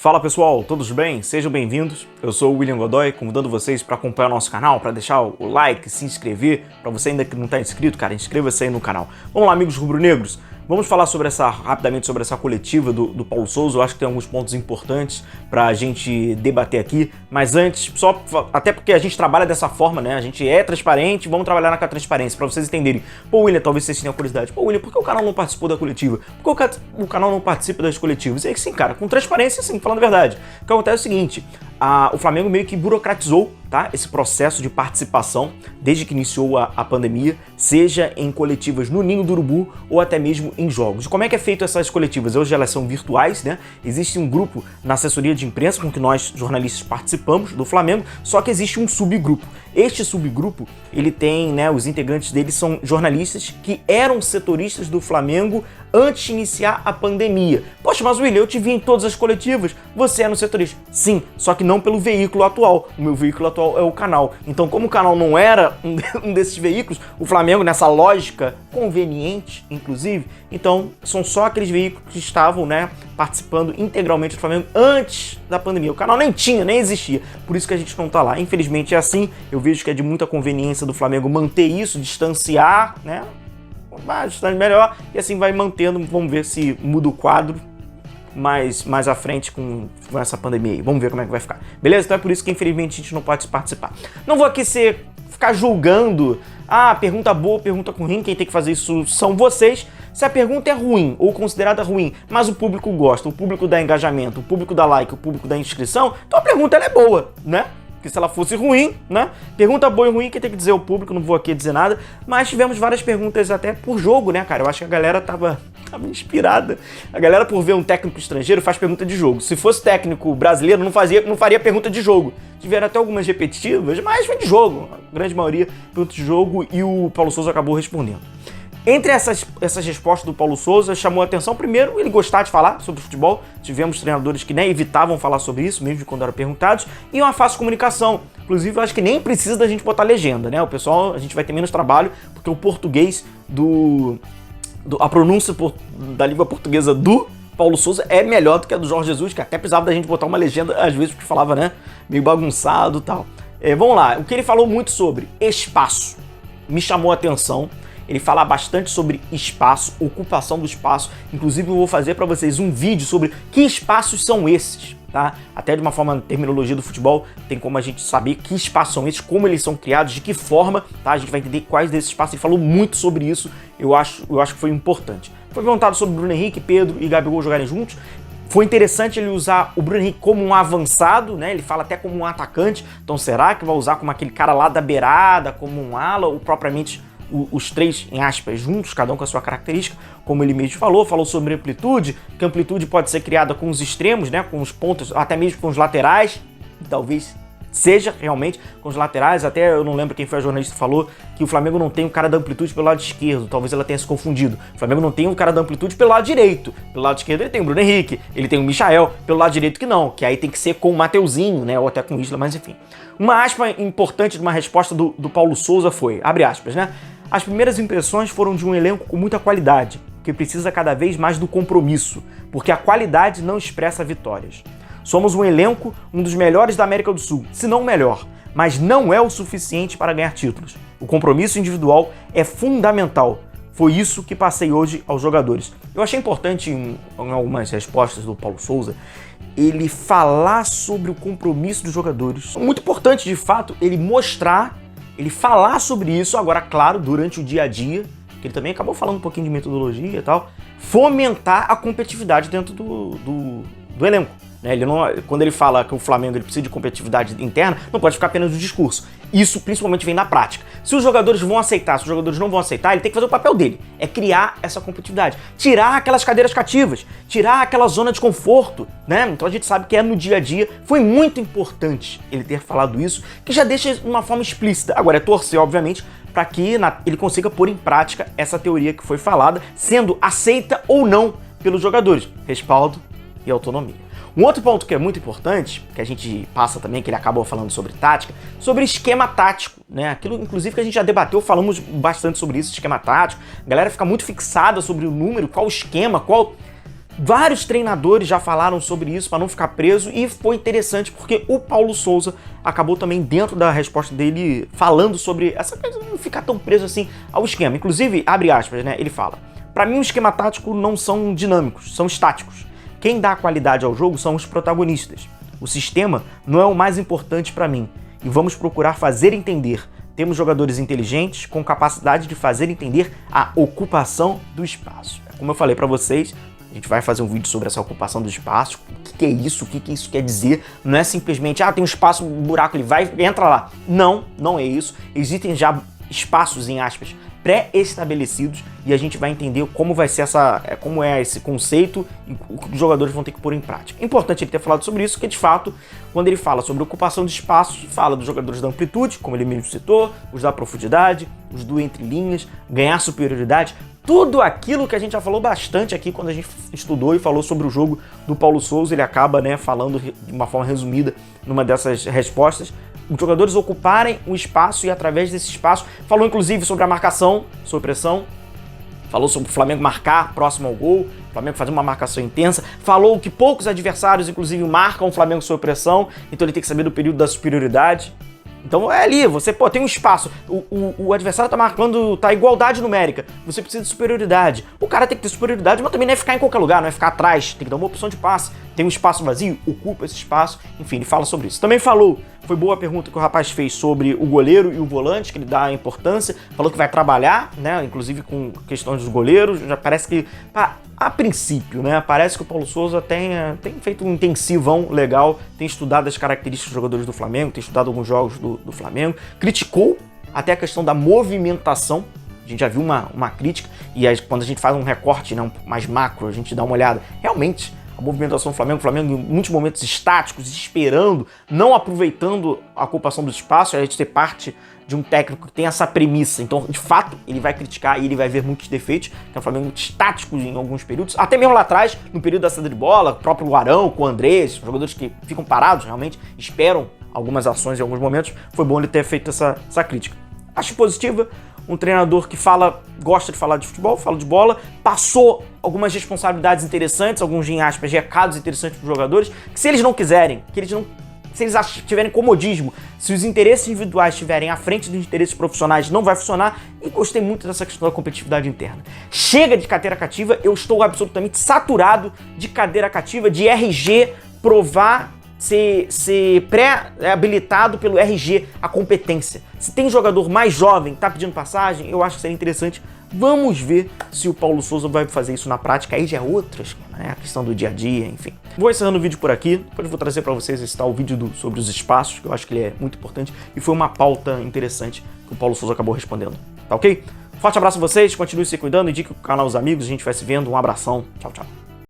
Fala pessoal, todos bem? Sejam bem-vindos. Eu sou o William Godoy, convidando vocês para acompanhar o nosso canal, para deixar o like, se inscrever. Para você ainda que não está inscrito, cara, inscreva-se aí no canal. Vamos lá, amigos rubro-negros. Vamos falar rapidamente sobre essa coletiva do Paulo Souza. Eu acho que tem alguns pontos importantes para a gente debater aqui. Mas antes, até porque a gente trabalha dessa forma, né? A gente é transparente, vamos trabalhar com a transparência, para vocês entenderem. Pô, William, talvez vocês tenham curiosidade. Pô, William, por que o canal não participou da coletiva? Por que o canal não participa das coletivas? E aí sim, cara, com transparência, sim, falando a verdade. O que acontece é o seguinte, o Flamengo meio que burocratizou, tá, esse processo de participação desde que iniciou a pandemia, seja em coletivas no Ninho do Urubu ou até mesmo em jogos. Como é que é feito essas coletivas? Hoje elas são virtuais, né? Existe um grupo na assessoria de imprensa com que nós, jornalistas, participamos do Flamengo, só que existe um subgrupo. Este subgrupo, ele tem, né, os integrantes dele são jornalistas que eram setoristas do Flamengo antes de iniciar a pandemia. Poxa, mas William, eu te vi em todas as coletivas, você é no setorista. Sim, só que não pelo veículo atual. O meu veículo atual é o canal. Então, como o canal não era um desses veículos, o Flamengo, nessa lógica conveniente, inclusive, então são só aqueles veículos que estavam, né, participando integralmente do Flamengo antes da pandemia. O canal nem existia. Por isso que a gente não tá lá. Infelizmente é assim. Eu vejo que é de muita conveniência do Flamengo manter isso, distanciar, né? Bastante melhor, e assim vai mantendo. Vamos ver se muda o quadro mais à frente com essa pandemia aí. Vamos ver como é que vai ficar. Beleza? Então é por isso que infelizmente a gente não pode participar. Não vou aqui ficar julgando, pergunta boa, pergunta ruim, quem tem que fazer isso são vocês. Se a pergunta é ruim ou considerada ruim, mas o público gosta, o público dá engajamento, o público dá like, o público dá inscrição, então a pergunta ela é boa, né? Porque se ela fosse ruim, né? Pergunta boa e ruim, quem tem que dizer é o público, não vou aqui dizer nada. Mas tivemos várias perguntas até por jogo, né, cara? Eu acho que a galera tava inspirada. A galera, por ver um técnico estrangeiro, faz pergunta de jogo. Se fosse técnico brasileiro, não faria pergunta de jogo. Tiveram até algumas repetitivas, mas foi de jogo. A grande maioria, pergunta de jogo, e o Paulo Souza acabou respondendo. Entre essas respostas do Paulo Souza, chamou a atenção, primeiro, ele gostar de falar sobre futebol. Tivemos treinadores que, né, evitavam falar sobre isso, mesmo quando eram perguntados. E uma fácil comunicação. Inclusive, eu acho que nem precisa da gente botar legenda, né? O pessoal, a gente vai ter menos trabalho, porque o português a pronúncia da língua portuguesa do Paulo Souza é melhor do que a do Jorge Jesus, que até precisava da gente botar uma legenda, às vezes, porque falava, né, meio bagunçado e tal. Vamos lá, o que ele falou muito sobre espaço me chamou a atenção. Ele fala bastante sobre espaço, ocupação do espaço. Inclusive, eu vou fazer para vocês um vídeo sobre que espaços são esses, tá? Até de uma forma, terminologia do futebol, tem como a gente saber que espaços são esses, como eles são criados, de que forma, tá? A gente vai entender quais desses espaços. Ele falou muito sobre isso, eu acho que foi importante. Foi perguntado sobre Bruno Henrique, Pedro e Gabigol jogarem juntos. Foi interessante ele usar o Bruno Henrique como um avançado, né? Ele fala até como um atacante. Então, será que vai usar como aquele cara lá da beirada, como um ala, ou propriamente os três, em aspas, juntos, cada um com a sua característica, como ele mesmo falou sobre amplitude, que a amplitude pode ser criada com os extremos, né, com os pontos, até mesmo com os laterais, e talvez seja realmente com os laterais. Até eu não lembro quem foi a jornalista que falou que o Flamengo não tem o cara da amplitude pelo lado esquerdo, talvez ela tenha se confundido. O Flamengo não tem o cara da amplitude pelo lado direito, pelo lado esquerdo ele tem o Bruno Henrique, ele tem o Michael, pelo lado direito que não, que aí tem que ser com o Mateuzinho, né, ou até com o Isla, mas enfim. Uma aspa importante de uma resposta do Paulo Souza foi, abre aspas, né? As primeiras impressões foram de um elenco com muita qualidade, que precisa cada vez mais do compromisso, porque a qualidade não expressa vitórias. Somos um elenco, um dos melhores da América do Sul, se não o melhor, mas não é o suficiente para ganhar títulos. O compromisso individual é fundamental. Foi isso que passei hoje aos jogadores. Eu achei importante, em algumas respostas do Paulo Souza, ele falar sobre o compromisso dos jogadores. Muito importante, de fato, ele falar sobre isso, agora, claro, durante o dia a dia, que ele também acabou falando um pouquinho de metodologia e tal, fomentar a competitividade dentro do elenco. Né? Quando ele fala que o Flamengo ele precisa de competitividade interna, não pode ficar apenas no discurso. Isso principalmente vem na prática. Se os jogadores vão aceitar, se os jogadores não vão aceitar, ele tem que fazer o papel dele. É criar essa competitividade. Tirar aquelas cadeiras cativas, tirar aquela zona de conforto, né? Então a gente sabe que é no dia a dia. Foi muito importante ele ter falado isso, que já deixa de uma forma explícita. Agora é torcer, obviamente, para que ele consiga pôr em prática essa teoria que foi falada, sendo aceita ou não pelos jogadores. Respaldo e autonomia. Um outro ponto que é muito importante, que a gente passa também, que ele acabou falando sobre tática, sobre esquema tático, né? Aquilo, inclusive, que a gente já debateu, falamos bastante sobre isso, esquema tático. A galera fica muito fixada sobre o número, qual esquema, qual... Vários treinadores já falaram sobre isso para não ficar preso e foi interessante porque o Paulo Souza acabou também dentro da resposta dele falando sobre essa coisa de não ficar tão preso assim ao esquema. Inclusive, abre aspas, né? Ele fala: "Para mim o esquema tático não são dinâmicos, são estáticos. Quem dá qualidade ao jogo são os protagonistas. O sistema não é o mais importante para mim e vamos procurar fazer entender. Temos jogadores inteligentes com capacidade de fazer entender a ocupação do espaço." Como eu falei para vocês, a gente vai fazer um vídeo sobre essa ocupação do espaço, o que é isso, o que isso quer dizer. Não é simplesmente, tem um espaço, um buraco, ele vai, entra lá. Não, não é isso. Existem já espaços, em aspas, pré-estabelecidos e a gente vai entender como vai ser como é esse conceito e o que os jogadores vão ter que pôr em prática. É importante ele ter falado sobre isso, porque de fato, quando ele fala sobre ocupação de espaços, fala dos jogadores da amplitude, como ele mesmo citou, os da profundidade, os do entre linhas, ganhar superioridade, tudo aquilo que a gente já falou bastante aqui quando a gente estudou e falou sobre o jogo do Paulo Souza. Ele acaba, né, falando de uma forma resumida numa dessas respostas, os jogadores ocuparem o espaço e através desse espaço, falou inclusive sobre a marcação, sobre pressão, falou sobre o Flamengo marcar próximo ao gol, o Flamengo fazer uma marcação intensa, falou que poucos adversários inclusive marcam o Flamengo sob pressão, então ele tem que saber do período da superioridade. Então é ali, você tem um espaço, o adversário tá marcando, tá igualdade numérica, você precisa de superioridade. O cara tem que ter superioridade, mas também não é ficar em qualquer lugar, não é ficar atrás, tem que dar uma opção de passe. Tem um espaço vazio, ocupa esse espaço, enfim, ele fala sobre isso. Também falou, foi boa a pergunta que o rapaz fez sobre o goleiro e o volante, que ele dá importância, falou que vai trabalhar, né, inclusive com questões dos goleiros, já parece que, a princípio, né, parece que o Paulo Souza tem feito um intensivão legal, tem estudado as características dos jogadores do Flamengo, tem estudado alguns jogos do Flamengo, criticou até a questão da movimentação, a gente já viu uma crítica, e aí, quando a gente faz um recorte, né, mais macro, a gente dá uma olhada, realmente, a movimentação do Flamengo, o Flamengo em muitos momentos estáticos, esperando, não aproveitando a ocupação do espaço, a gente ter parte de um técnico que tem essa premissa. Então, de fato, ele vai criticar e ele vai ver muitos defeitos, que é um Flamengo muito estático em alguns períodos, até mesmo lá atrás, no período da saída de bola, o próprio Arão, com o Andrés, jogadores que ficam parados, realmente, esperam algumas ações em alguns momentos. Foi bom ele ter feito essa crítica. Acho positiva, um treinador que gosta de falar de futebol, fala de bola, passou algumas responsabilidades interessantes, alguns, em aspas, recados interessantes para os jogadores, que se eles não quiserem, se eles tiverem comodismo, se os interesses individuais estiverem à frente dos interesses profissionais, não vai funcionar. E gostei muito dessa questão da competitividade interna. Chega de cadeira cativa, eu estou absolutamente saturado de cadeira cativa, de RG provar ser pré-habilitado pelo RG, a competência. Se tem jogador mais jovem, tá pedindo passagem, eu acho que seria interessante. Vamos ver se o Paulo Souza vai fazer isso na prática. Aí já é outra esquema, né? A questão do dia a dia, enfim. Vou encerrando o vídeo por aqui. Depois eu vou trazer para vocês esse tal vídeo sobre os espaços, que eu acho que ele é muito importante. E foi uma pauta interessante que o Paulo Souza acabou respondendo. Tá ok? Forte abraço a vocês, continue se cuidando, indique o canal aos amigos. A gente vai se vendo. Um abração. Tchau, tchau.